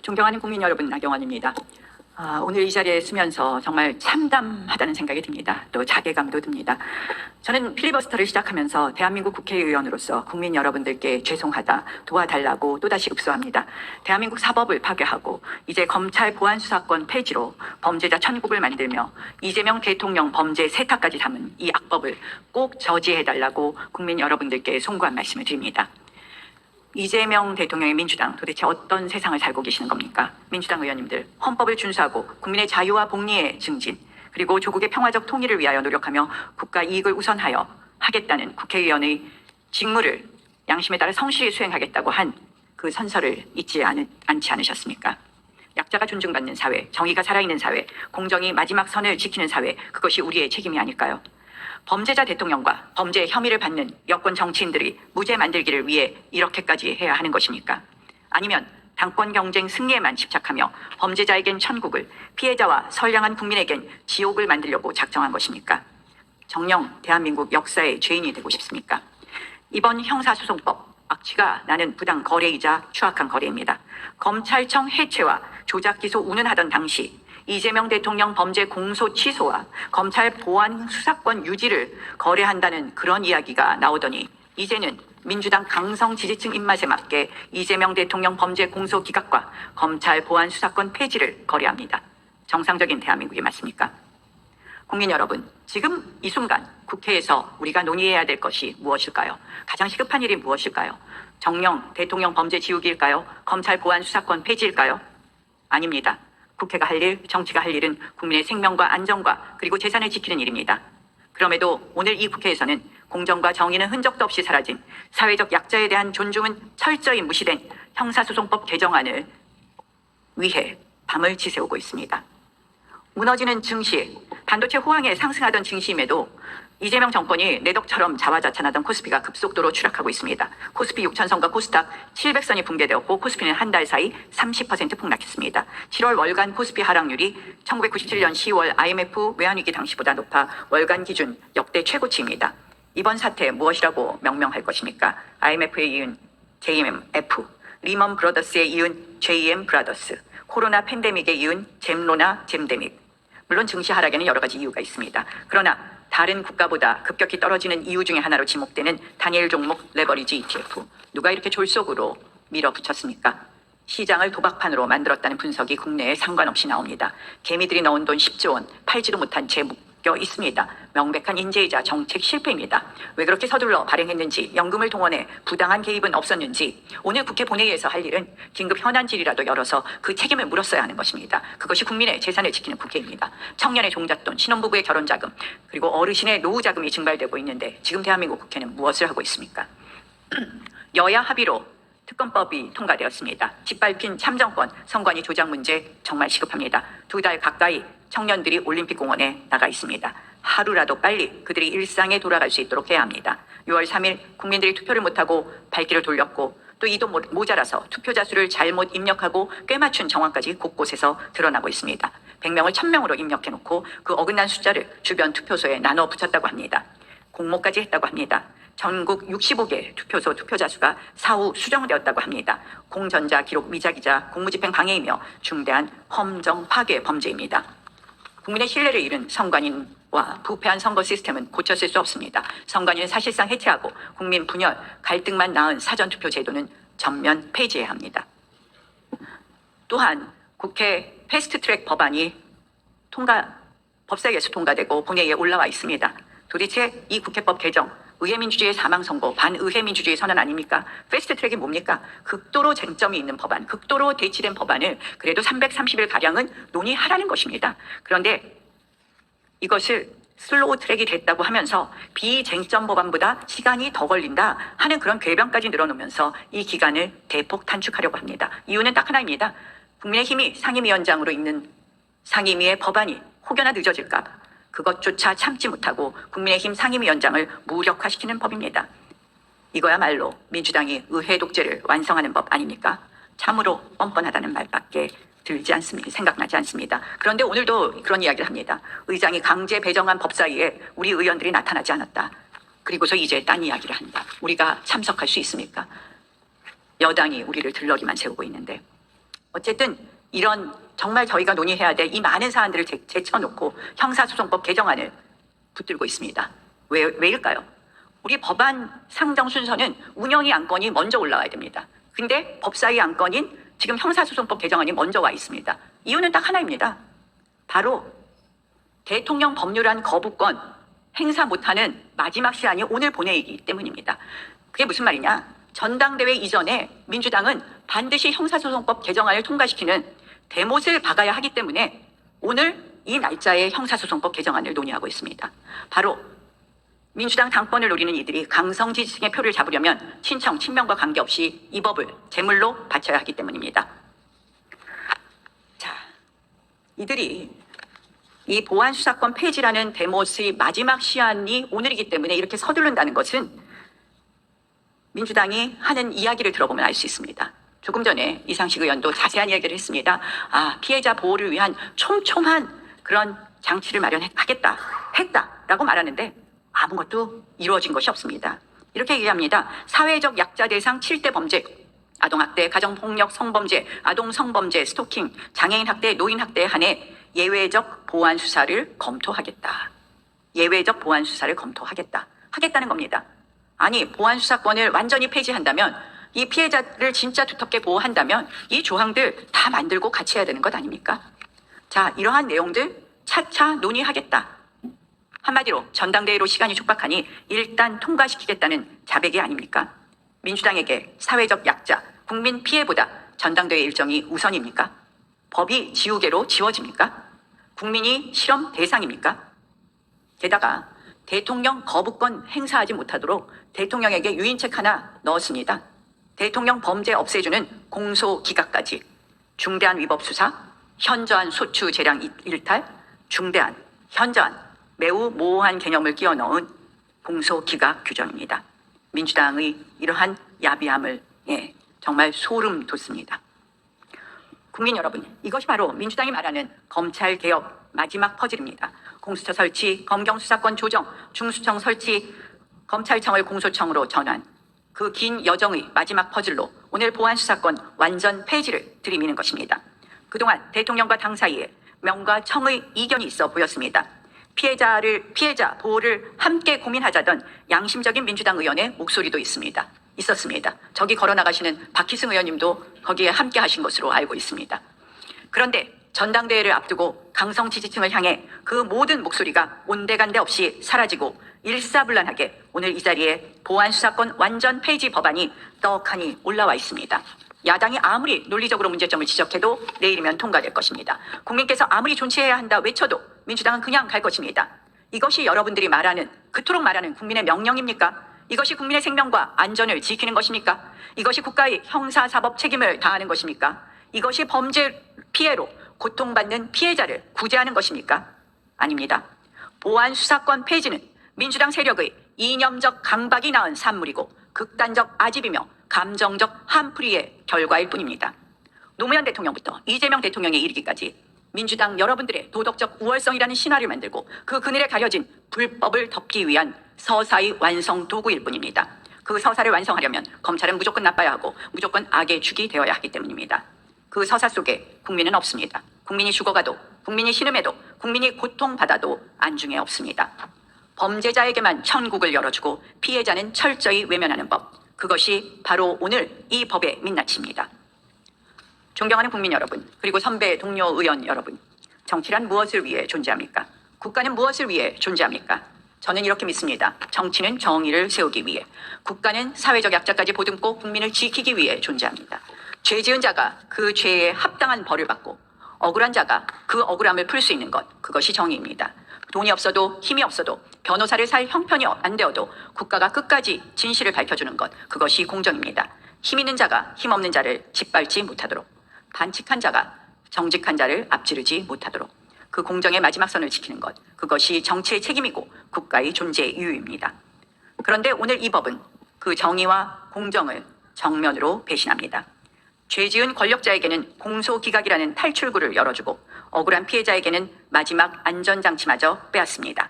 존경하는 국민 여러분, 나경원입니다. 오늘 이 자리에 서면서 정말 참담하다는 생각이 듭니다. 또 자괴감도 듭니다. 저는 필리버스터를 시작하면서 대한민국 국회의원으로서 국민 여러분들께 죄송하다, 도와달라고 또다시 읍소합니다. 대한민국 사법을 파괴하고 이제 검찰 보안 수사권 폐지로 범죄자 천국을 만들며 이재명 대통령 범죄 세탁까지 담은 이 악법을 꼭 저지해달라고 국민 여러분들께 송구한 말씀을 드립니다. 이재명 대통령의 민주당 도대체 어떤 세상을 살고 계시는 겁니까? 민주당 의원님들, 헌법을 준수하고 국민의 자유와 복리의 증진, 그리고 조국의 평화적 통일을 위하여 노력하며 국가 이익을 우선하여 하겠다는 국회의원의 직무를 양심에 따라 성실히 수행하겠다고 한 그 선서를 잊지 않지 않으셨습니까? 약자가 존중받는 사회, 정의가 살아있는 사회, 공정이 마지막 선을 지키는 사회, 그것이 우리의 책임이 아닐까요? 범죄자 대통령과 범죄 혐의를 받는 여권 정치인들이 무죄 만들기를 위해 이렇게까지 해야 하는 것입니까? 아니면 당권 경쟁 승리에만 집착하며 범죄자에겐 천국을, 피해자와 선량한 국민에겐 지옥을 만들려고 작정한 것입니까? 정녕 대한민국 역사의 죄인이 되고 싶습니까? 이번 형사소송법 악취가 나는 부당 거래이자 추악한 거래입니다. 검찰청 해체와 조작 기소 운운하던 당시 이재명 대통령 범죄 공소 취소와 검찰 보안 수사권 유지를 거래한다는 그런 이야기가 나오더니 이제는 민주당 강성 지지층 입맛에 맞게 이재명 대통령 범죄 공소 기각과 검찰 보안 수사권 폐지를 거래합니다. 정상적인 대한민국이 맞습니까? 국민 여러분, 지금 이 순간 국회에서 우리가 논의해야 될 것이 무엇일까요? 가장 시급한 일이 무엇일까요? 정녕 대통령 범죄 지우기일까요? 검찰 보안 수사권 폐지일까요? 아닙니다. 국회가 할 일, 정치가 할 일은 국민의 생명과 안전과 그리고 재산을 지키는 일입니다. 그럼에도 오늘 이 국회에서는 공정과 정의는 흔적도 없이 사라진, 사회적 약자에 대한 존중은 철저히 무시된 형사소송법 개정안을 위해 밤을 지새우고 있습니다. 무너지는 증시, 반도체 호황에 상승하던 증시임에도 이재명 정권이 내덕처럼 자화자찬하던 코스피가 급속도로 추락하고 있습니다. 코스피 6,000선과 코스닥 700선이 붕괴되었고 코스피는 한 달 사이 30% 폭락했습니다. 7월 월간 코스피 하락률이 1997년 10월 IMF 외환위기 당시보다 높아 월간 기준 역대 최고치입니다. 이번 사태 무엇이라고 명명할 것입니까? IMF에 이은 JMF, 리먼 브라더스에 이은 JM 브라더스, 코로나 팬데믹에 이은 잼로나 잼데믹. 물론 증시 하락에는 여러 가지 이유가 있습니다. 그러나 다른 국가보다 급격히 떨어지는 이유 중에 하나로 지목되는 단일 종목 레버리지 ETF. 누가 이렇게 졸속으로 밀어붙였습니까? 시장을 도박판으로 만들었다는 분석이 국내에 상관없이 나옵니다. 개미들이 넣은 돈 10조 원, 팔지도 못한 채 묶여 있습니다. 명백한 인재이자 정책 실패입니다. 왜 그렇게 서둘러 발행했는지, 연금을 동원해 부당한 개입은 없었는지 오늘 국회 본회의에서 할 일은 긴급 현안 질의라도 열어서 그 책임을 물었어야 하는 것입니다. 그것이 국민의 재산을 지키는 국회입니다. 청년의 종잣돈, 신혼부부의 결혼자금, 그리고 어르신의 노후자금이 증발되고 있는데 지금 대한민국 국회는 무엇을 하고 있습니까? 여야 합의로 특검법이 통과되었습니다. 짓밟힌 참정권, 선관위 조작 문제 정말 시급합니다. 2달 가까이 청년들이 올림픽공원에 나가 있습니다. 하루라도 빨리 그들이 일상에 돌아갈 수 있도록 해야 합니다. 6월 3일 국민들이 투표를 못하고 발길을 돌렸고 또 이도 모자라서 투표자 수를 잘못 입력하고 꿰맞춘 정황까지 곳곳에서 드러나고 있습니다. 100명을 1000명으로 입력해놓고 그 어긋난 숫자를 주변 투표소에 나눠 붙였다고 합니다. 공모까지 했다고 합니다. 전국 65개 투표소 투표자 수가 사후 수정되었다고 합니다. 공전자 기록 미작이자 공무집행 방해이며 중대한 헌정 파괴 범죄입니다. 국민의 신뢰를 잃은 선관위와 부패한 선거 시스템은 고쳤을 수 없습니다. 선관위는 사실상 해체하고 국민 분열, 갈등만 낳은 사전투표 제도는 전면 폐지해야 합니다. 또한 국회 패스트트랙 법안이 법사위에서 통과되고 본회의에 올라와 있습니다. 도대체 이 국회법 개정, 의회민주주의의 사망선고, 반의회민주주의 선언 아닙니까? 패스트트랙이 뭡니까? 극도로 쟁점이 있는 법안, 극도로 대치된 법안을 그래도 330일가량은 논의하라는 것입니다. 그런데 이것을 슬로우 트랙이 됐다고 하면서 비쟁점 법안보다 시간이 더 걸린다 하는 그런 궤변까지 늘어놓으면서 이 기간을 대폭 단축하려고 합니다. 이유는 딱 하나입니다. 국민의힘이 상임위원장으로 있는 상임위의 법안이 혹여나 늦어질까 봐 그것조차 참지 못하고 국민의힘 상임위원장을 무력화시키는 법입니다. 이거야말로 민주당이 의회 독재를 완성하는 법 아닙니까? 참으로 뻔뻔하다는 말밖에 생각나지 않습니다. 그런데 오늘도 그런 이야기를 합니다. 의장이 강제 배정한 법사위에 우리 의원들이 나타나지 않았다. 그리고서 이제 딴 이야기를 한다. 우리가 참석할 수 있습니까? 여당이 우리를 들러리만 세우고 있는데 어쨌든 이런 정말 저희가 논의해야 될 이 많은 사안들을 제쳐놓고 형사소송법 개정안을 붙들고 있습니다. 왜일까요? 우리 법안 상정 순서는 운영위 안건이 먼저 올라와야 됩니다. 근데 법사위 안건인 지금 형사소송법 개정안이 먼저 와 있습니다. 이유는 딱 하나입니다. 바로 대통령 법률안 거부권 행사 못하는 마지막 시한이 오늘 본회의이기 때문입니다. 그게 무슨 말이냐? 전당대회 이전에 민주당은 반드시 형사소송법 개정안을 통과시키는 대못을 박아야 하기 때문에 오늘 이 날짜에 형사소송법 개정안을 논의하고 있습니다. 바로 민주당 당권을 노리는 이들이 강성 지지층의 표를 잡으려면 친청, 친명과 관계없이 이 법을 제물로 바쳐야 하기 때문입니다. 자, 이들이 이 보안수사권 폐지라는 대못의 마지막 시한이 오늘이기 때문에 이렇게 서두른다는 것은 민주당이 하는 이야기를 들어보면 알 수 있습니다. 조금 전에 이상식 의원도 자세한 이야기를 했습니다. 피해자 보호를 위한 촘촘한 그런 장치를 했다라고 말하는데 아무것도 이루어진 것이 없습니다. 이렇게 얘기합니다. 사회적 약자 대상 7대 범죄, 아동학대, 가정폭력, 성범죄, 아동성범죄, 스토킹, 장애인 학대, 노인 학대에 한해 예외적 보안 수사를 검토하겠다. 예외적 보안 수사를 검토하겠다. 하겠다는 겁니다. 아니, 보안 수사권을 완전히 폐지한다면 이 피해자를 진짜 두텁게 보호한다면 이 조항들 다 만들고 같이 해야 되는 것 아닙니까? 자, 이러한 내용들 차차 논의하겠다. 한마디로 전당대회로 시간이 촉박하니 일단 통과시키겠다는 자백이 아닙니까? 민주당에게 사회적 약자, 국민 피해보다 전당대회 일정이 우선입니까? 법이 지우개로 지워집니까? 국민이 실험 대상입니까? 게다가 대통령 거부권 행사하지 못하도록 대통령에게 유인책 하나 넣었습니다. 대통령 범죄 없애주는 공소기각까지 중대한 위법 수사, 현저한 소추 재량 일탈, 중대한, 현저한 매우 모호한 개념을 끼워 넣은 공소기각 규정입니다. 민주당의 이러한 야비함을 정말 소름 돋습니다. 국민 여러분, 이것이 바로 민주당이 말하는 검찰개혁 마지막 퍼즐입니다. 공수처 설치, 검경수사권 조정, 중수청 설치, 검찰청을 공소청으로 전환, 그 긴 여정의 마지막 퍼즐로 오늘 보안수사권 완전 폐지를 들이미는 것입니다. 그동안 대통령과 당 사이에 명과 청의 이견이 있어 보였습니다. 피해자 보호를 함께 고민하자던 양심적인 민주당 의원의 목소리도 있었습니다. 저기 걸어나가시는 박희승 의원님도 거기에 함께 하신 것으로 알고 있습니다. 그런데 전당대회를 앞두고 강성 지지층을 향해 그 모든 목소리가 온데간데 없이 사라지고 일사불란하게 오늘 이 자리에 보안수사권 완전 폐지 법안이 떡하니 올라와 있습니다. 야당이 아무리 논리적으로 문제점을 지적해도 내일이면 통과될 것입니다. 국민께서 아무리 존치해야 한다 외쳐도 민주당은 그냥 갈 것입니다. 이것이 여러분들이 그토록 말하는 국민의 명령입니까? 이것이 국민의 생명과 안전을 지키는 것입니까? 이것이 국가의 형사사법 책임을 다하는 것입니까? 이것이 범죄 피해로 고통받는 피해자를 구제하는 것입니까? 아닙니다. 보안수사권 폐지는 민주당 세력의 이념적 강박이 낳은 산물이고 극단적 아집이며 감정적 한풀이의 결과일 뿐입니다. 노무현 대통령부터 이재명 대통령에 이르기까지 민주당 여러분들의 도덕적 우월성이라는 신화를 만들고 그 그늘에 가려진 불법을 덮기 위한 서사의 완성 도구일 뿐입니다. 그 서사를 완성하려면 검찰은 무조건 나빠야 하고 무조건 악의 축이 되어야 하기 때문입니다. 그 서사 속에 국민은 없습니다. 국민이 죽어가도, 국민이 신음해도, 국민이 고통받아도 안중에 없습니다. 범죄자에게만 천국을 열어주고 피해자는 철저히 외면하는 법. 그것이 바로 오늘 이 법의 민낯입니다. 존경하는 국민 여러분, 그리고 선배 동료 의원 여러분, 정치란 무엇을 위해 존재합니까? 국가는 무엇을 위해 존재합니까? 저는 이렇게 믿습니다. 정치는 정의를 세우기 위해, 국가는 사회적 약자까지 보듬고 국민을 지키기 위해 존재합니다. 죄 지은 자가 그 죄에 합당한 벌을 받고 억울한 자가 그 억울함을 풀 수 있는 것, 그것이 정의입니다. 돈이 없어도 힘이 없어도 변호사를 살 형편이 안 되어도 국가가 끝까지 진실을 밝혀주는 것, 그것이 공정입니다. 힘 있는 자가 힘 없는 자를 짓밟지 못하도록, 반칙한 자가 정직한 자를 앞지르지 못하도록 그 공정의 마지막 선을 지키는 것, 그것이 정치의 책임이고 국가의 존재 이유입니다. 그런데 오늘 이 법은 그 정의와 공정을 정면으로 배신합니다. 죄 지은 권력자에게는 공소기각이라는 탈출구를 열어주고 억울한 피해자에게는 마지막 안전장치마저 빼앗습니다.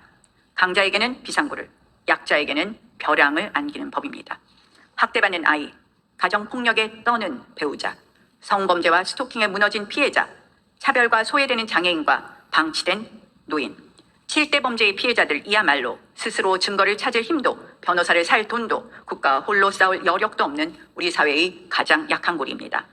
강자에게는 비상구를, 약자에게는 벼랑을 안기는 법입니다. 학대받는 아이, 가정폭력에 떠는 배우자, 성범죄와 스토킹에 무너진 피해자, 차별과 소외되는 장애인과 방치된 노인, 7대 범죄의 피해자들 이야말로 스스로 증거를 찾을 힘도 변호사를 살 돈도 국가와 홀로 싸울 여력도 없는 우리 사회의 가장 약한 고리입니다.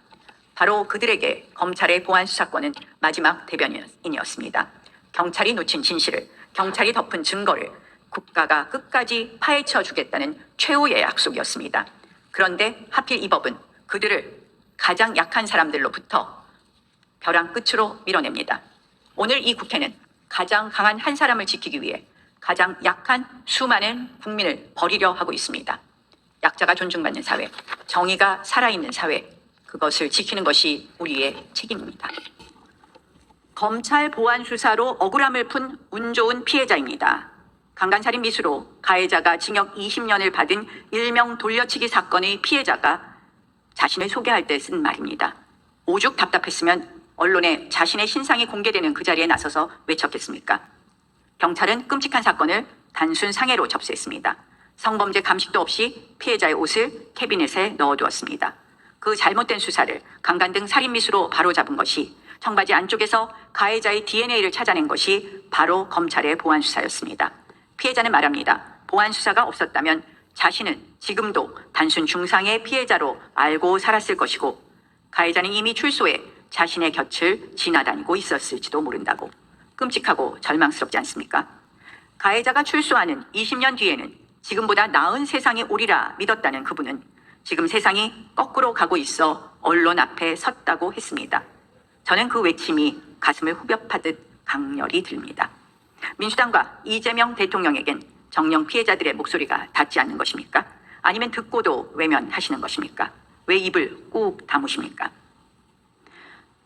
바로 그들에게 검찰의 보안 수사권은 마지막 대변인이었습니다. 경찰이 놓친 진실을, 경찰이 덮은 증거를 국가가 끝까지 파헤쳐 주겠다는 최후의 약속이었습니다. 그런데 하필 이 법은 그들을 가장 약한 사람들로부터 벼랑 끝으로 밀어냅니다. 오늘 이 국회는 가장 강한 한 사람을 지키기 위해 가장 약한 수많은 국민을 버리려 하고 있습니다. 약자가 존중받는 사회, 정의가 살아있는 사회, 그것을 지키는 것이 우리의 책임입니다. 검찰 보안 수사로 억울함을 푼 운 좋은 피해자입니다. 강간살인 미수로 가해자가 징역 20년을 받은 일명 돌려치기 사건의 피해자가 자신을 소개할 때 쓴 말입니다. 오죽 답답했으면 언론에 자신의 신상이 공개되는 그 자리에 나서서 외쳤겠습니까? 경찰은 끔찍한 사건을 단순 상해로 접수했습니다. 성범죄 감식도 없이 피해자의 옷을 캐비넷에 넣어두었습니다. 그 잘못된 수사를 강간 등 살인 미수로 바로잡은 것이, 청바지 안쪽에서 가해자의 DNA를 찾아낸 것이 바로 검찰의 보안 수사였습니다. 피해자는 말합니다. 보안 수사가 없었다면 자신은 지금도 단순 중상의 피해자로 알고 살았을 것이고, 가해자는 이미 출소해 자신의 곁을 지나다니고 있었을지도 모른다고. 끔찍하고 절망스럽지 않습니까? 가해자가 출소하는 20년 뒤에는 지금보다 나은 세상이 오리라 믿었다는 그분은 지금 세상이 거꾸로 가고 있어 언론 앞에 섰다고 했습니다. 저는 그 외침이 가슴을 후벼파듯 강렬히 듭니다. 민주당과 이재명 대통령에겐 정령 피해자들의 목소리가 닿지 않는 것입니까? 아니면 듣고도 외면하시는 것입니까? 왜 입을 꾹 다무십니까?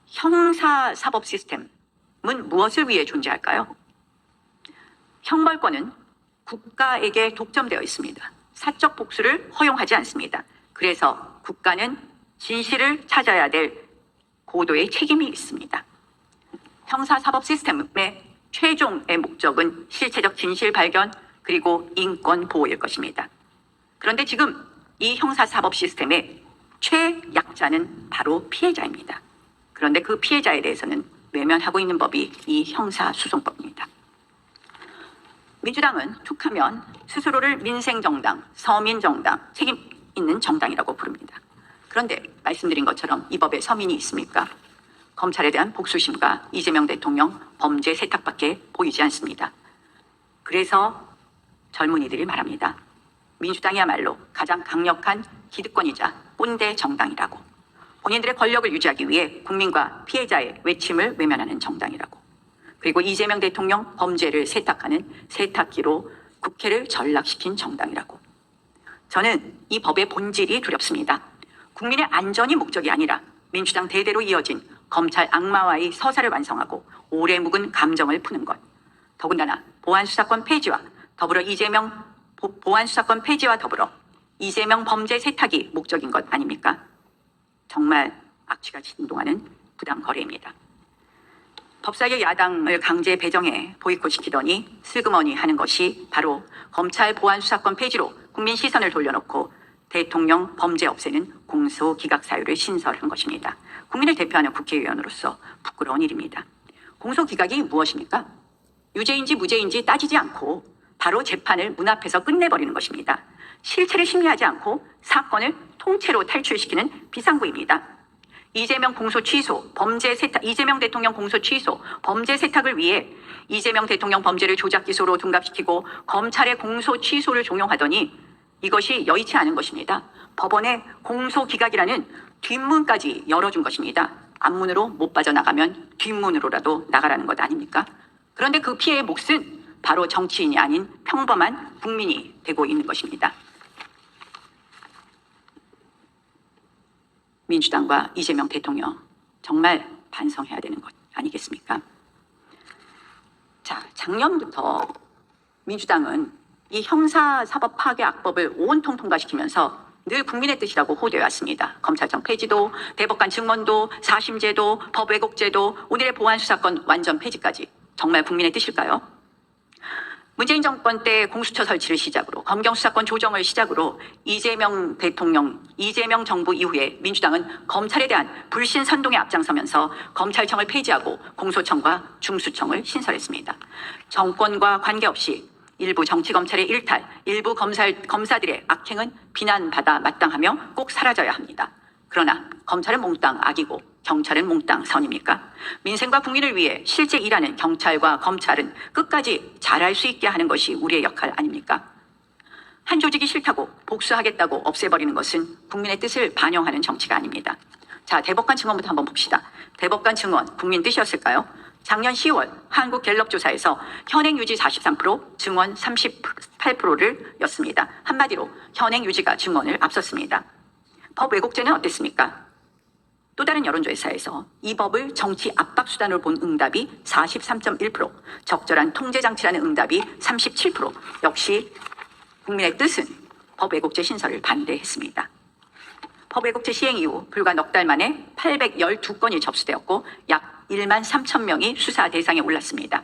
형사사법 시스템은 무엇을 위해 존재할까요? 형벌권은 국가에게 독점되어 있습니다. 사적 복수를 허용하지 않습니다. 그래서 국가는 진실을 찾아야 될 고도의 책임이 있습니다. 형사사법 시스템의 최종의 목적은 실체적 진실 발견 그리고 인권 보호일 것입니다. 그런데 지금 이 형사사법 시스템의 최약자는 바로 피해자입니다. 그런데 그 피해자에 대해서는 외면하고 있는 법이 이 형사소송법입니다. 민주당은 툭하면 스스로를 민생정당, 서민정당, 책임 있는 정당이라고 부릅니다. 그런데 말씀드린 것처럼 이 법에 서민이 있습니까? 검찰에 대한 복수심과 이재명 대통령 범죄 세탁밖에 보이지 않습니다. 그래서 젊은이들이 말합니다. 민주당이야말로 가장 강력한 기득권이자 꼰대 정당이라고. 본인들의 권력을 유지하기 위해 국민과 피해자의 외침을 외면하는 정당이라고. 그리고 이재명 대통령 범죄를 세탁하는 세탁기로 국회를 전락시킨 정당이라고. 저는 이 법의 본질이 두렵습니다. 국민의 안전이 목적이 아니라 민주당 대대로 이어진 검찰 악마와의 서사를 완성하고 오래 묵은 감정을 푸는 것. 더군다나 보안수사권 폐지와 더불어 보안수사권 폐지와 더불어 이재명 범죄 세탁이 목적인 것 아닙니까? 정말 악취가 진동하는 부당거래입니다. 법사위 야당을 강제 배정해 보이콧시키더니 슬그머니 하는 것이 바로 검찰 보안수사권 폐지로 국민 시선을 돌려놓고 대통령 범죄 없애는 공소기각 사유를 신설한 것입니다. 국민을 대표하는 국회의원으로서 부끄러운 일입니다. 공소기각이 무엇입니까? 유죄인지 무죄인지 따지지 않고 바로 재판을 문 앞에서 끝내버리는 것입니다. 실체를 심리하지 않고 사건을 통째로 탈출시키는 비상구입니다. 이재명 공소 취소, 이재명 대통령 공소 취소, 범죄 세탁을 위해 이재명 대통령 범죄를 조작 기소로 둔갑시키고 검찰의 공소 취소를 종용하더니 이것이 여의치 않은 것입니다. 법원의 공소 기각이라는 뒷문까지 열어준 것입니다. 앞문으로 못 빠져나가면 뒷문으로라도 나가라는 것 아닙니까? 그런데 그 피해의 몫은 바로 정치인이 아닌 평범한 국민이 되고 있는 것입니다. 민주당과 이재명 대통령 정말 반성해야 되는 것 아니겠습니까? 자, 작년부터 민주당은 이 형사사법 파괴 악법을 온통 통과시키면서 늘 국민의 뜻이라고 호되어왔습니다. 검찰청 폐지도, 대법관 증언도, 사심제도, 법왜곡제도, 오늘의 보안수사권 완전 폐지까지 정말 국민의 뜻일까요? 문재인 정권 때 공수처 설치를 시작으로 검경 수사권 조정을 시작으로 이재명 정부 이후에 민주당은 검찰에 대한 불신 선동에 앞장서면서 검찰청을 폐지하고 공소청과 중수청을 신설했습니다. 정권과 관계없이 일부 정치검찰의 일탈, 일부 검사들의 악행은 비난받아 마땅하며 꼭 사라져야 합니다. 그러나 검찰은 몽땅 악이고 경찰은 몽땅 선입니까? 민생과 국민을 위해 실제 일하는 경찰과 검찰은 끝까지 잘할 수 있게 하는 것이 우리의 역할 아닙니까? 한 조직이 싫다고 복수하겠다고 없애버리는 것은 국민의 뜻을 반영하는 정치가 아닙니다. 자, 대법관 증언부터 한번 봅시다. 대법관 증언, 국민 뜻이었을까요? 작년 10월 한국갤럽 조사에서 현행 유지 43%, 증언 38%를 였습니다. 한마디로 현행 유지가 증언을 앞섰습니다. 법 왜곡죄는 어땠습니까? 또 다른 여론조사에서 이 법을 정치 압박 수단으로 본 응답이 43.1%, 적절한 통제 장치라는 응답이 37%. 역시 국민의 뜻은 법 왜곡죄 신설을 반대했습니다. 법 왜곡죄 시행 이후 불과 넉 달 만에 812건이 접수되었고 약 1만 3천 명이 수사 대상에 올랐습니다.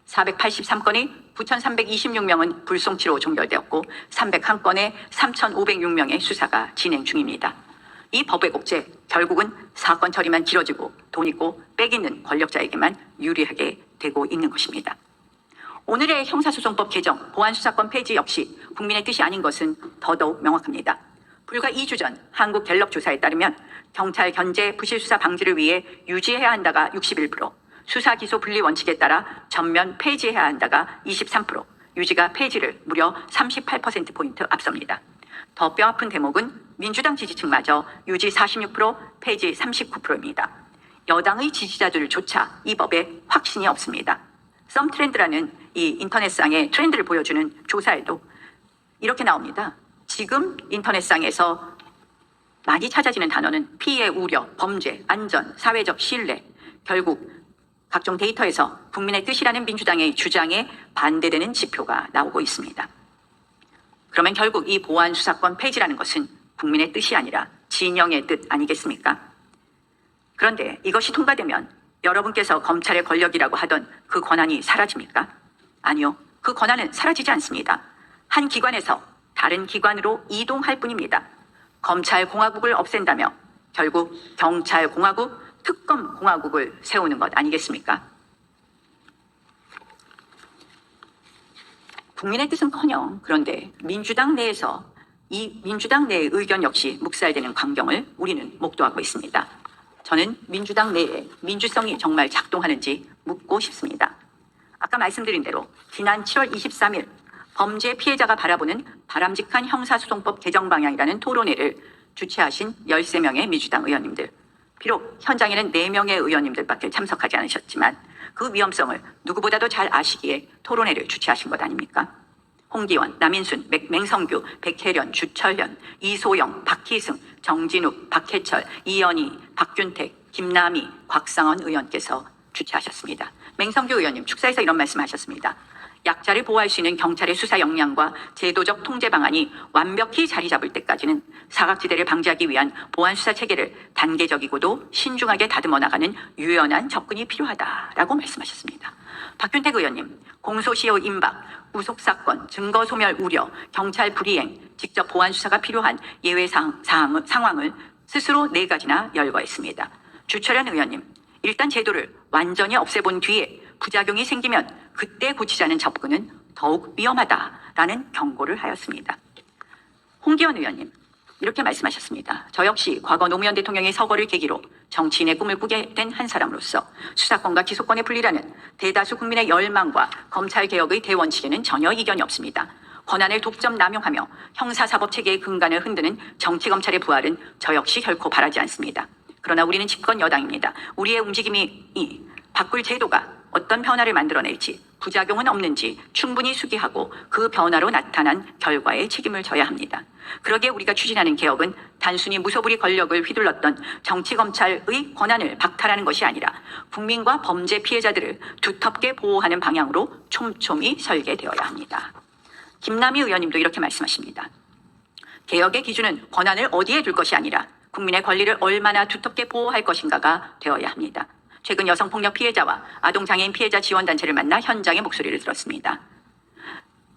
483건의 9,326명은 불송치로 종결되었고 301건의 3,506명의 수사가 진행 중입니다. 이 법 왜곡죄 결국은 사건 처리만 길어지고 돈 있고 빽 있는 권력자에게만 유리하게 되고 있는 것입니다. 오늘의 형사소송법 개정, 보안수사권 폐지 역시 국민의 뜻이 아닌 것은 더더욱 명확합니다. 불과 2주 전 한국갤럽 조사에 따르면 경찰 견제 부실수사 방지를 위해 유지해야 한다가 61%, 수사 기소 분리 원칙에 따라 전면 폐지해야 한다가 23%, 유지가 폐지를 무려 38%포인트 앞섭니다. 더 뼈아픈 대목은 민주당 지지층마저 유지 46%, 폐지 39%입니다. 여당의 지지자들조차 이 법에 확신이 없습니다. 썸트렌드라는 이 인터넷상의 트렌드를 보여주는 조사에도 이렇게 나옵니다. 지금 인터넷상에서 많이 찾아지는 단어는 피해 우려, 범죄, 안전, 사회적 신뢰, 결국 각종 데이터에서 국민의 뜻이라는 민주당의 주장에 반대되는 지표가 나오고 있습니다. 그러면 결국 이 보안 수사권 폐지라는 것은 국민의 뜻이 아니라 진영의 뜻 아니겠습니까? 그런데 이것이 통과되면 여러분께서 검찰의 권력이라고 하던 그 권한이 사라집니까? 아니요. 그 권한은 사라지지 않습니다. 한 기관에서 다른 기관으로 이동할 뿐입니다. 검찰공화국을 없앤다며 결국 경찰공화국, 특검공화국을 세우는 것 아니겠습니까? 국민의 뜻은커녕 그런데 민주당 내에서 이 민주당 내의 의견 역시 묵살되는 광경을 우리는 목도하고 있습니다. 저는 민주당 내에 민주성이 정말 작동하는지 묻고 싶습니다. 아까 말씀드린 대로 지난 7월 23일 범죄 피해자가 바라보는 바람직한 형사소송법 개정 방향이라는 토론회를 주최하신 13명의 민주당 의원님들. 비록 현장에는 4명의 의원님들밖에 참석하지 않으셨지만 그 위험성을 누구보다도 잘 아시기에 토론회를 주최하신 것 아닙니까? 홍기원, 남인순, 맹성규, 백혜련, 주철현, 이소영, 박희승, 정진욱, 박해철, 이연희, 박균택, 김남희, 곽상원 의원께서 주최하셨습니다. 맹성규 의원님 축사에서 이런 말씀하셨습니다. 약자를 보호할 수 있는 경찰의 수사 역량과 제도적 통제 방안이 완벽히 자리 잡을 때까지는 사각지대를 방지하기 위한 보안 수사 체계를 단계적이고도 신중하게 다듬어 나가는 유연한 접근이 필요하다라고 말씀하셨습니다. 박균택 의원님, 공소시효 임박, 구속사건, 증거소멸 우려, 경찰 불이행, 직접 보안 수사가 필요한 예외 상황을 스스로 4가지나 열거했습니다. 주철현 의원님, 일단 제도를 완전히 없애본 뒤에 부작용이 생기면 그때 고치자는 접근은 더욱 위험하다라는 경고를 하였습니다. 홍기원 의원님 이렇게 말씀하셨습니다. 저 역시 과거 노무현 대통령의 서거를 계기로 정치인의 꿈을 꾸게 된 한 사람으로서 수사권과 기소권의 분리라는 대다수 국민의 열망과 검찰개혁의 대원칙에는 전혀 이견이 없습니다. 권한을 독점 남용하며 형사사법체계의 근간을 흔드는 정치검찰의 부활은 저 역시 결코 바라지 않습니다. 그러나 우리는 집권 여당입니다. 우리의 움직임이 바꿀 제도가 어떤 변화를 만들어낼지 부작용은 없는지 충분히 수기하고 그 변화로 나타난 결과에 책임을 져야 합니다. 그러기에 우리가 추진하는 개혁은 단순히 무소불위 권력을 휘둘렀던 정치검찰의 권한을 박탈하는 것이 아니라 국민과 범죄 피해자들을 두텁게 보호하는 방향으로 촘촘히 설계되어야 합니다. 김남희 의원님도 이렇게 말씀하십니다. 개혁의 기준은 권한을 어디에 둘 것이 아니라 국민의 권리를 얼마나 두텁게 보호할 것인가가 되어야 합니다. 최근 여성폭력 피해자와 아동장애인 피해자 지원단체를 만나 현장의 목소리를 들었습니다.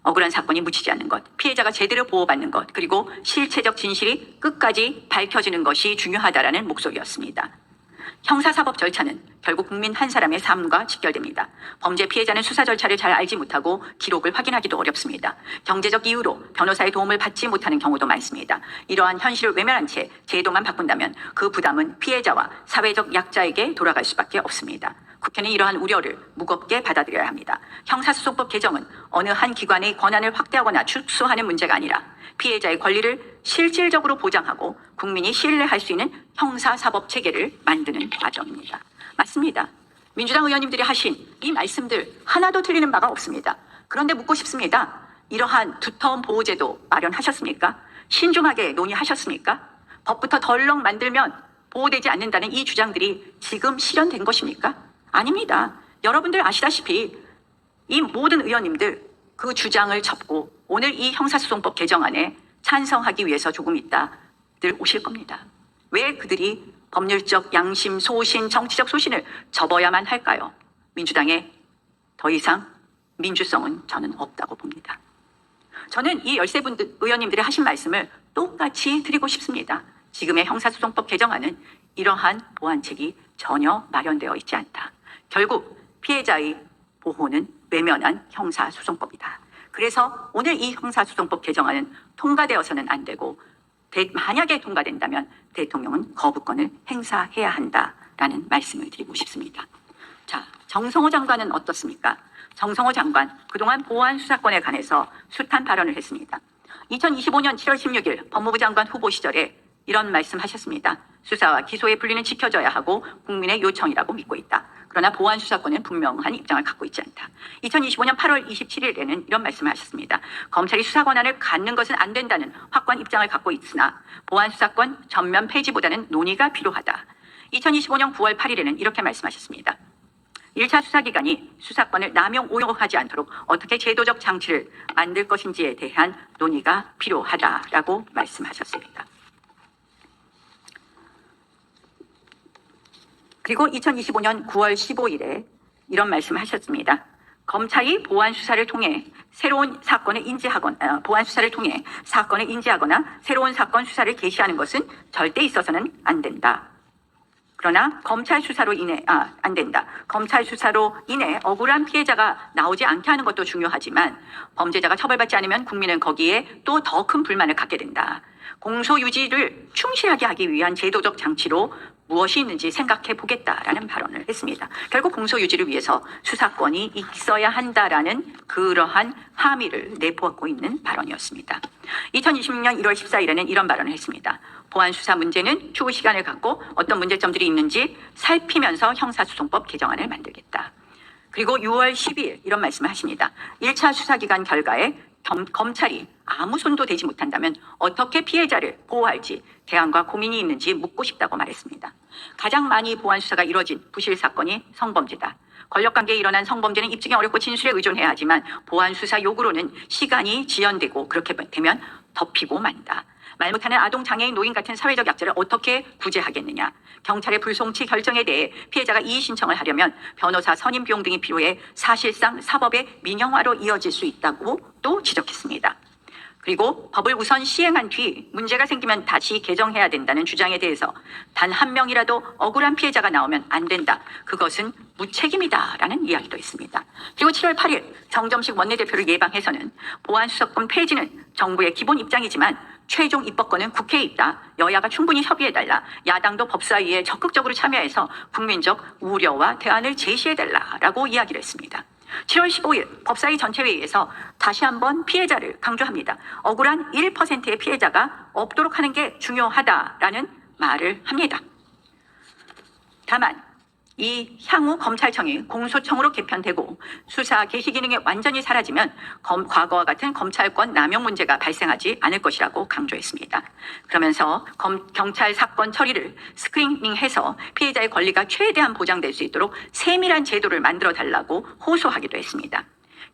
억울한 사건이 묻히지 않는 것, 피해자가 제대로 보호받는 것, 그리고 실체적 진실이 끝까지 밝혀지는 것이 중요하다라는 목소리였습니다. 형사사법 절차는 결국 국민 한 사람의 삶과 직결됩니다. 범죄 피해자는 수사 절차를 잘 알지 못하고 기록을 확인하기도 어렵습니다. 경제적 이유로 변호사의 도움을 받지 못하는 경우도 많습니다. 이러한 현실을 외면한 채 제도만 바꾼다면 그 부담은 피해자와 사회적 약자에게 돌아갈 수밖에 없습니다. 국회는 이러한 우려를 무겁게 받아들여야 합니다. 형사소송법 개정은 어느 한 기관의 권한을 확대하거나 축소하는 문제가 아니라 피해자의 권리를 실질적으로 보장하고 국민이 신뢰할 수 있는 형사사법 체계를 만드는 과정입니다. 맞습니다. 민주당 의원님들이 하신 이 말씀들 하나도 틀리는 바가 없습니다. 그런데 묻고 싶습니다. 이러한 두터운 보호제도 마련하셨습니까? 신중하게 논의하셨습니까? 법부터 덜렁 만들면 보호되지 않는다는 이 주장들이 지금 실현된 것입니까? 아닙니다. 여러분들 아시다시피 이 모든 의원님들 그 주장을 접고 오늘 이 형사소송법 개정안에 찬성하기 위해서 조금 있다들 오실 겁니다. 왜 그들이 법률적 양심, 소신, 정치적 소신을 접어야만 할까요? 민주당에 더 이상 민주성은 저는 없다고 봅니다. 저는 이 13분 의원님들이 하신 말씀을 똑같이 드리고 싶습니다. 지금의 형사소송법 개정안은 이러한 보완책이 전혀 마련되어 있지 않다. 결국 피해자의 보호는 외면한 형사소송법이다. 그래서 오늘 이 형사소송법 개정안은 통과되어서는 안 되고 만약에 통과된다면 대통령은 거부권을 행사해야 한다라는 말씀을 드리고 싶습니다. 자, 정성호 장관은 어떻습니까? 정성호 장관 그동안 보안 수사권에 관해서 숱한 발언을 했습니다. 2025년 7월 16일 법무부 장관 후보 시절에 이런 말씀하셨습니다. 수사와 기소의 분리는 지켜져야 하고 국민의 요청이라고 믿고 있다. 그러나 보안 수사권은 분명한 입장을 갖고 있지 않다. 2025년 8월 27일에는 이런 말씀을 하셨습니다. 검찰이 수사 권한을 갖는 것은 안 된다는 확고한 입장을 갖고 있으나 보안 수사권 전면 폐지보다는 논의가 필요하다. 2025년 9월 8일에는 이렇게 말씀하셨습니다. 1차 수사기관이 수사권을 남용 오용하지 않도록 어떻게 제도적 장치를 만들 것인지에 대한 논의가 필요하다라고 말씀하셨습니다. 그리고 2025년 9월 15일에 이런 말씀을 하셨습니다. 검찰이 보안 수사를 통해 새로운 사건을 인지하거나 새로운 사건 수사를 개시하는 것은 절대 있어서는 안 된다. 그러나 검찰 수사로 인해 억울한 피해자가 나오지 않게 하는 것도 중요하지만 범죄자가 처벌받지 않으면 국민은 거기에 또 더 큰 불만을 갖게 된다. 공소 유지를 충실하게 하기 위한 제도적 장치로 무엇이 있는지 생각해 보겠다라는 발언을 했습니다. 결국 공소 유지를 위해서 수사권이 있어야 한다라는 그러한 함의를 내포하고 있는 발언이었습니다. 2026년 1월 14일에는 이런 발언을 했습니다. 보안 수사 문제는 추후 시간을 갖고 어떤 문제점들이 있는지 살피면서 형사소송법 개정안을 만들겠다. 그리고 6월 12일 이런 말씀을 하십니다. 1차 수사기관 결과에 검찰이 아무 손도 대지 못한다면 어떻게 피해자를 보호할지 대안과 고민이 있는지 묻고 싶다고 말했습니다. 가장 많이 보안 수사가 이뤄진 부실 사건이 성범죄다. 권력관계에 일어난 성범죄는 입증이 어렵고 진술에 의존해야 하지만 보안 수사 요구로는 시간이 지연되고 그렇게 되면 덮이고 만다. 말 못하는 아동, 장애인, 노인 같은 사회적 약자를 어떻게 구제하겠느냐. 경찰의 불송치 결정에 대해 피해자가 이의 신청을 하려면 변호사 선임 비용 등이 필요해 사실상 사법의 민영화로 이어질 수 있다고 또 지적했습니다. 그리고 법을 우선 시행한 뒤 문제가 생기면 다시 개정해야 된다는 주장에 대해서 단 한 명이라도 억울한 피해자가 나오면 안 된다. 그것은 무책임이다라는 이야기도 있습니다. 그리고 7월 8일 정점식 원내대표를 예방해서는 보안 수사권 폐지는 정부의 기본 입장이지만 최종 입법권은 국회에 있다. 여야가 충분히 협의해달라. 야당도 법사위에 적극적으로 참여해서 국민적 우려와 대안을 제시해달라라고 이야기를 했습니다. 7월 15일 법사위 전체회의에서 다시 한번 피해자를 강조합니다. 억울한 1%의 피해자가 없도록 하는 게 중요하다라는 말을 합니다. 다만 이 향후 검찰청이 공소청으로 개편되고 수사 개시 기능이 완전히 사라지면 과거와 같은 검찰권 남용 문제가 발생하지 않을 것이라고 강조했습니다. 그러면서 경찰 사건 처리를 스크리닝해서 피해자의 권리가 최대한 보장될 수 있도록 세밀한 제도를 만들어 달라고 호소하기도 했습니다.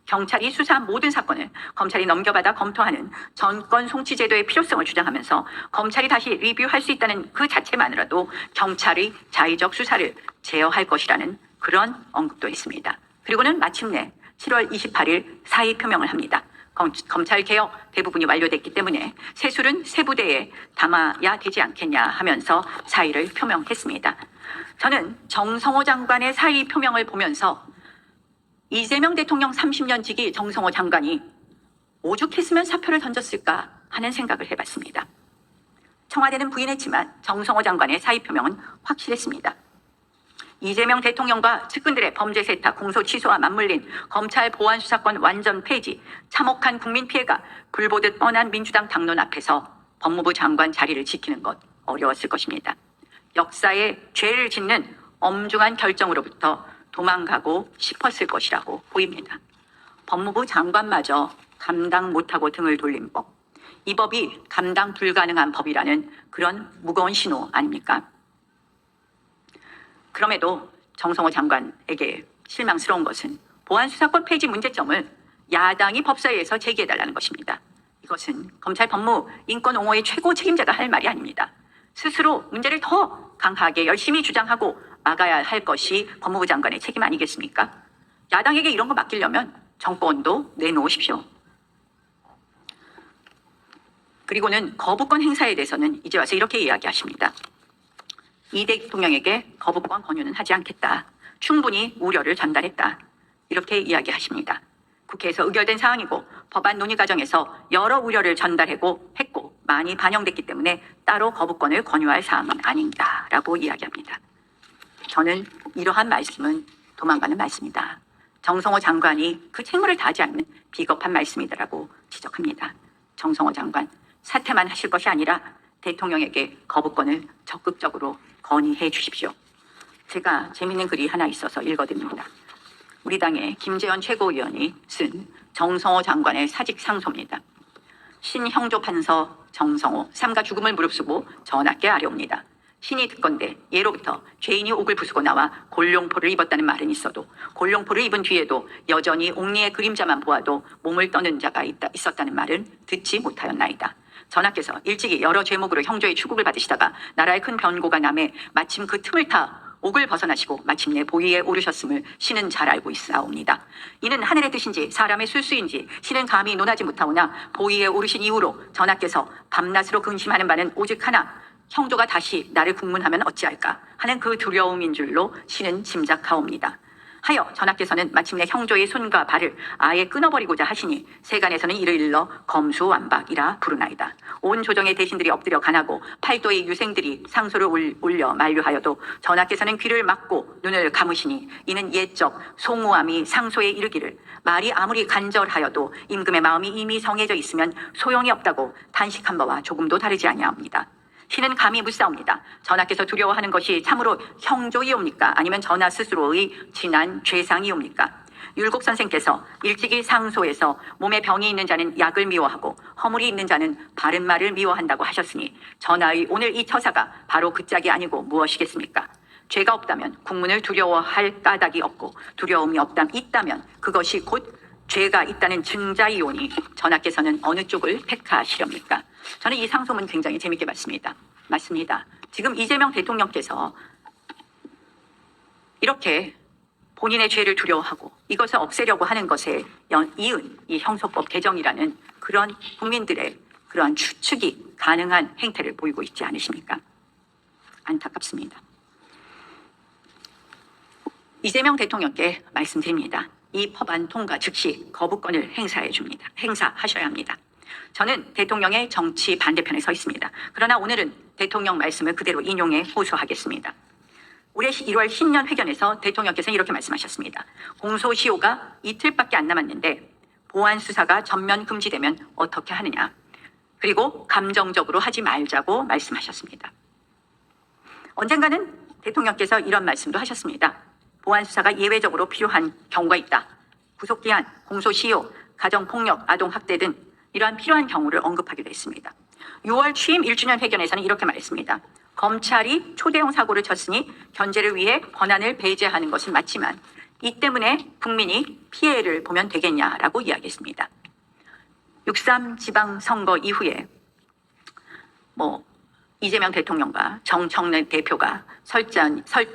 경찰이 수사한 모든 사건을 검찰이 넘겨받아 검토하는 전권 송치 제도의 필요성을 주장하면서 검찰이 다시 리뷰할 수 있다는 그 자체만으로도 경찰의 자의적 수사를 제어할 것이라는 그런 언급도 했습니다. 그리고는 마침내 7월 28일 사의 표명을 합니다. 검찰 개혁 대부분이 완료됐기 때문에 세술은 세 부대에 담아야 되지 않겠냐 하면서 사의를 표명했습니다. 저는 정성호 장관의 사의 표명을 보면서 이재명 대통령 30년 지기 정성호 장관이 오죽했으면 사표를 던졌을까 하는 생각을 해봤습니다. 청와대는 부인했지만 정성호 장관의 사의 표명은 확실했습니다. 이재명 대통령과 측근들의 범죄 세탁, 공소 취소와 맞물린 검찰 보안 수사권 완전 폐지, 참혹한 국민 피해가 불보듯 뻔한 민주당 당론 앞에서 법무부 장관 자리를 지키는 것 어려웠을 것입니다. 역사에 죄를 짓는 엄중한 결정으로부터 도망가고 싶었을 것이라고 보입니다. 법무부 장관마저 감당 못하고 등을 돌린 법, 이 법이 감당 불가능한 법이라는 그런 무거운 신호 아닙니까? 그럼에도 정성호 장관에게 실망스러운 것은 보안수사권 폐지 문제점을 야당이 법사위에서 제기해달라는 것입니다. 이것은 검찰 법무 인권 옹호의 최고 책임자가 할 말이 아닙니다. 스스로 문제를 더 강하게 열심히 주장하고 막아야 할 것이 법무부 장관의 책임 아니겠습니까? 야당에게 이런 거 맡기려면 정권도 내놓으십시오. 그리고는 거부권 행사에 대해서는 이제 와서 이렇게 이야기하십니다. 이 대통령에게 거부권 권유는 하지 않겠다. 충분히 우려를 전달했다. 이렇게 이야기하십니다. 국회에서 의결된 사항이고 법안 논의 과정에서 여러 우려를 전달하고 했고 많이 반영됐기 때문에 따로 거부권을 권유할 사항은 아닙니다라고 이야기합니다. 저는 이러한 말씀은 도망가는 말씀이다. 정성호 장관이 그 책무를 다하지 않는 비겁한 말씀이다라고 지적합니다. 정성호 장관, 사퇴만 하실 것이 아니라 대통령에게 거부권을 적극적으로 건의해 주십시오. 제가 재미있는 글이 하나 있어서 읽어드립니다. 우리 당의 김재원 최고위원이 쓴 정성호 장관의 사직 상소입니다. 신형조 판서 정성호, 삼가 죽음을 무릅쓰고 전하께 아뢰옵니다. 신이 듣건대 예로부터 죄인이 옥을 부수고 나와 골룡포를 입었다는 말은 있어도 골룡포를 입은 뒤에도 여전히 옥리의 그림자만 보아도 몸을 떠는 자가 있었다는 말은 듣지 못하였나이다. 전하께서 일찍이 여러 죄목으로 형조의 추국을 받으시다가 나라의 큰 변고가 남해 마침 그 틈을 타 옥을 벗어나시고 마침내 보위에 오르셨음을 신은 잘 알고 있사옵니다. 이는 하늘의 뜻인지 사람의 술수인지 신은 감히 논하지 못하오나 보위에 오르신 이후로 전하께서 밤낮으로 근심하는 바는 오직 하나, 형조가 다시 나를 국문하면 어찌할까 하는 그 두려움인 줄로 신은 짐작하옵니다. 하여 전하께서는 마침내 형조의 손과 발을 아예 끊어버리고자 하시니 세간에서는 이를 일러 검수완박이라 부르나이다. 온 조정의 대신들이 엎드려 간하고 팔도의 유생들이 상소를 올려 만류하여도 전하께서는 귀를 막고 눈을 감으시니 이는 옛적 송우암이 상소에 이르기를 말이 아무리 간절하여도 임금의 마음이 이미 정해져 있으면 소용이 없다고 탄식한 바와 조금도 다르지 아니하옵니다. 신은 감히 묻사옵니다. 전하께서 두려워하는 것이 참으로 형조이옵니까? 아니면 전하 스스로의 지난 죄상이옵니까? 율곡 선생께서 일찍이 상소에서 몸에 병이 있는 자는 약을 미워하고 허물이 있는 자는 바른 말을 미워한다고 하셨으니 전하의 오늘 이 처사가 바로 그 짝이 아니고 무엇이겠습니까? 죄가 없다면 국문을 두려워할 까닭이 없고 두려움이 있다면 그것이 곧 죄가 있다는 증자이오니 전하께서는 어느 쪽을 택하시렵니까? 저는 이 상소문 굉장히 재밌게 봤습니다. 맞습니다. 지금 이재명 대통령께서 이렇게 본인의 죄를 두려워하고 이것을 없애려고 하는 것에 이은 이 형소법 개정이라는 그런 국민들의 그러한 추측이 가능한 행태를 보이고 있지 않으십니까? 안타깝습니다. 이재명 대통령께 말씀드립니다. 이 법안 통과 즉시 거부권을 행사하셔야 합니다. 저는 대통령의 정치 반대편에 서 있습니다. 그러나 오늘은 대통령 말씀을 그대로 인용해 호소하겠습니다. 올해 1월 신년 회견에서 대통령께서는 이렇게 말씀하셨습니다. 공소시효가 이틀밖에 안 남았는데 보안 수사가 전면 금지되면 어떻게 하느냐. 그리고 감정적으로 하지 말자고 말씀하셨습니다. 언젠가는 대통령께서 이런 말씀도 하셨습니다. 보안 수사가 예외적으로 필요한 경우가 있다. 구속기한, 공소시효, 가정폭력, 아동학대 등 이러한 필요한 경우를 언급하기도 했습니다. 6월 취임 1주년 회견에서는 이렇게 말했습니다. 검찰이 초대형 사고를 쳤으니 견제를 위해 권한을 배제하는 것은 맞지만 이 때문에 국민이 피해를 보면 되겠냐라고 이야기했습니다. 6.3 지방선거 이후에 이재명 대통령과 정청래 대표가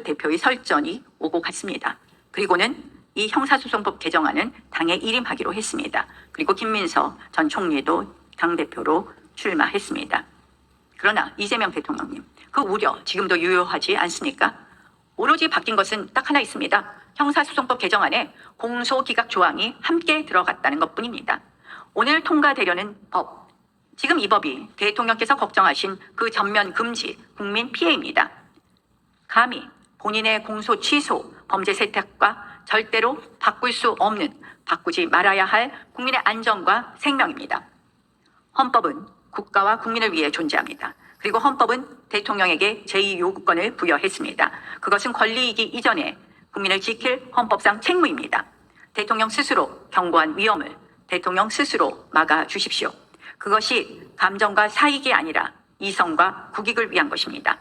대표의 설전이 오고 갔습니다. 그리고는 이 형사소송법 개정안은 당에 일임하기로 했습니다. 그리고 김민서 전 총리도 당대표로 출마했습니다. 그러나 이재명 대통령님, 그 우려 지금도 유효하지 않습니까? 오로지 바뀐 것은 딱 하나 있습니다. 형사소송법 개정안에 공소기각 조항이 함께 들어갔다는 것뿐입니다. 오늘 통과되려는 법, 지금 이 법이 대통령께서 걱정하신 그 전면 금지, 국민 피해입니다. 감히 본인의 공소 취소, 범죄 세탁과 절대로 바꿀 수 없는, 바꾸지 말아야 할 국민의 안전과 생명입니다. 헌법은 국가와 국민을 위해 존재합니다. 그리고 헌법은 대통령에게 제2요구권을 부여했습니다. 그것은 권리이기 이전에 국민을 지킬 헌법상 책무입니다. 대통령 스스로 경고한 위험을 대통령 스스로 막아주십시오. 그것이 감정과 사익이 아니라 이성과 국익을 위한 것입니다.